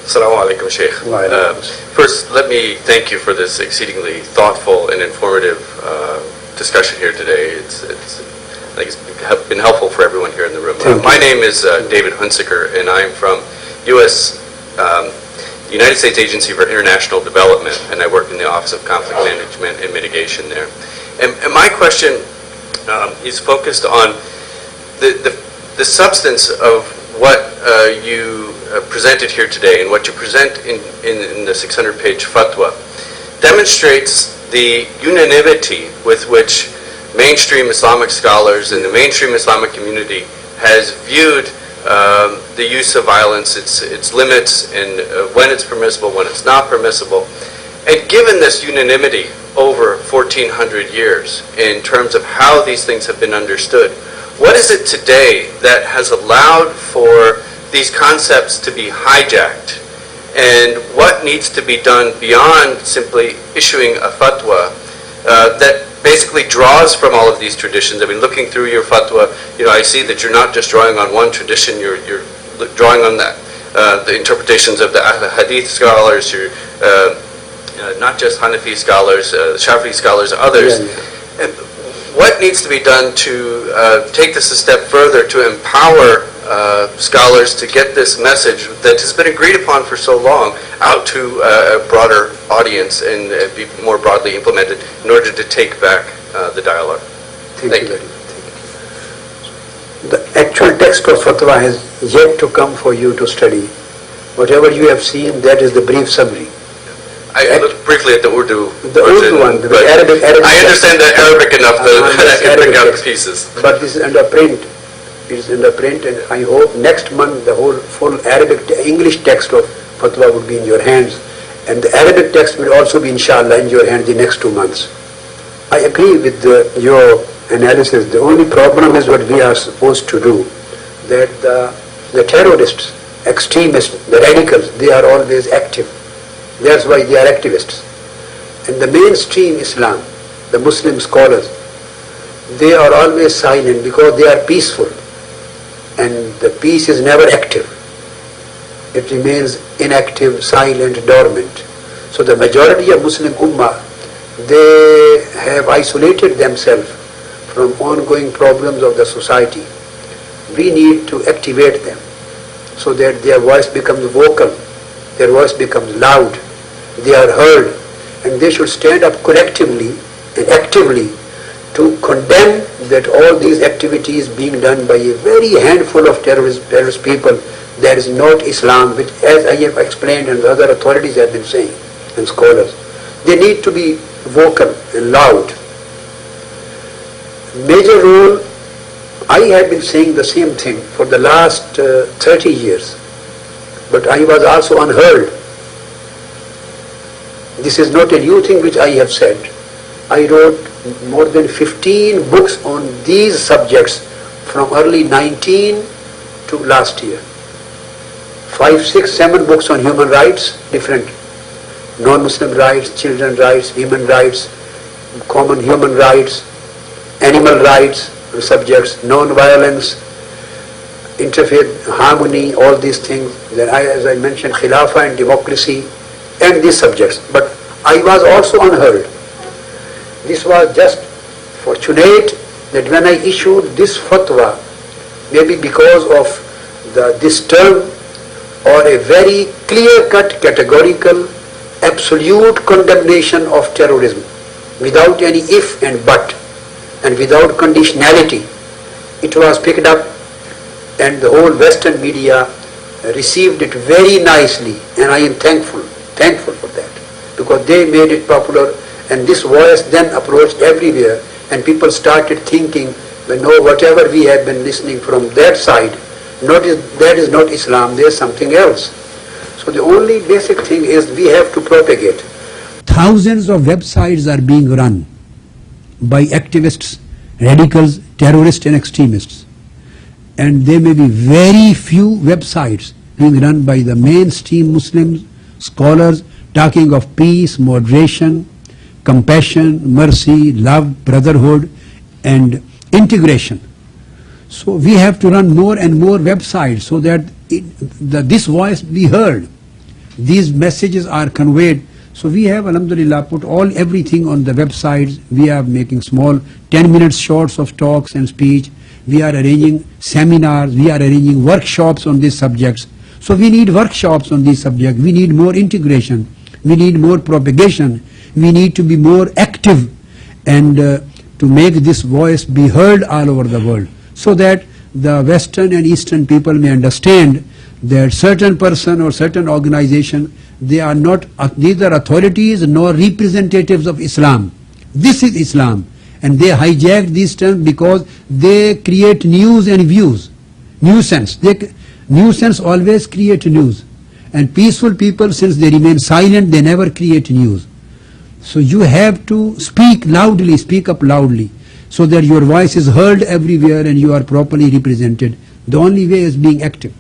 Assalamu alaikum, Sheikh. First, let me thank you for this exceedingly thoughtful and informative discussion here today. I think it's been helpful for everyone here in the room. My name is David Hunsaker, and I'm from United States Agency for International Development, and I work in the Office of Conflict Management and Mitigation there. And my question is focused on the substance of what you presented here today, and what you present in the 600-page fatwa demonstrates the unanimity with which mainstream Islamic scholars and the mainstream Islamic community has viewed the use of violence, its limits, and when it's permissible, when it's not permissible. And given this unanimity over 1,400 years in terms of how these things have been understood, what is it today that has allowed for these concepts to be hijacked? And what needs to be done beyond simply issuing a fatwa that basically draws from all of these traditions? I mean, looking through your fatwa, I see that you're not just drawing on one tradition, you're drawing on the interpretations of the Hadith scholars, not just Hanafi scholars, Shafi'i scholars, others. And what needs to be done to take this a step further to empower scholars to get this message that has been agreed upon for so long out to a broader audience and be more broadly implemented in order to take back the dialogue? Thank you. The actual text of fatwa has yet to come for you to study. Whatever you have seen, that is the brief summary. I looked briefly at the Urdu version, one, the Arabic. I understand the Arabic enough that I can pick out the pieces. But this is under print. It is under print, and I hope next month the whole full Arabic, English text of fatwa would be in your hands, and the Arabic text will also be, inshallah, in your hands the next 2 months. I agree with your analysis. The only problem is what we are supposed to do, that the terrorists, extremists, the radicals, they are always active. That's why they are activists. And the mainstream Islam, the Muslim scholars, they are always silent because they are peaceful. And the peace is never active. It remains inactive, silent, dormant. So the majority of Muslim Ummah, they have isolated themselves from ongoing problems of the society. We need to activate them so that their voice becomes vocal, their voice becomes loud, they are heard, and they should stand up collectively and actively to condemn that all these activities being done by a very handful of terrorist people, that is not Islam, which, as I have explained and the other authorities have been saying, and scholars, they need to be vocal and loud. Major role, I have been saying the same thing for the last 30 years, but I was also unheard. This is not a new thing which I have said. I wrote more than 15 books on these subjects from early 19 to last year. 5, 6, 7 books on human rights, different. Non-Muslim rights, children rights, women rights, common human rights, animal rights subjects, non-violence, interfaith harmony, all these things. Then as I mentioned, Khilafah and democracy, and these subjects. But I was also unheard. This was just fortunate that when I issued this fatwa, maybe because of this term or a very clear-cut, categorical, absolute condemnation of terrorism, without any if and but, and without conditionality, it was picked up, and the whole Western media received it very nicely, and I am thankful for that, because they made it popular, and this voice then approached everywhere, and people started thinking, well, no, whatever we have been listening from that side, that is not Islam, there is something else. So the only basic thing is we have to propagate. Thousands of websites are being run by activists, radicals, terrorists and extremists, and there may be very few websites being run by the mainstream Muslims, scholars, talking of peace, moderation, compassion, mercy, love, brotherhood and integration. So we have to run more and more websites so that this voice be heard. these messages are conveyed. So we have, alhamdulillah, put everything on the websites. We are making small 10-minute shorts of talks and speech. We are arranging seminars. We are arranging workshops on these subjects. So we need workshops on these subjects. We need more integration. We need more propagation. We need to be more active and to make this voice be heard all over the world, so that the Western and Eastern people may understand that certain person or certain organization, they are not neither authorities nor representatives of Islam. This is Islam, and they hijack these terms because they create news and views, nuisance. Nuisance always create news, and peaceful people, since they remain silent, they never create news. So you have to speak loudly, speak up loudly, so that your voice is heard everywhere and you are properly represented. The only way is being active.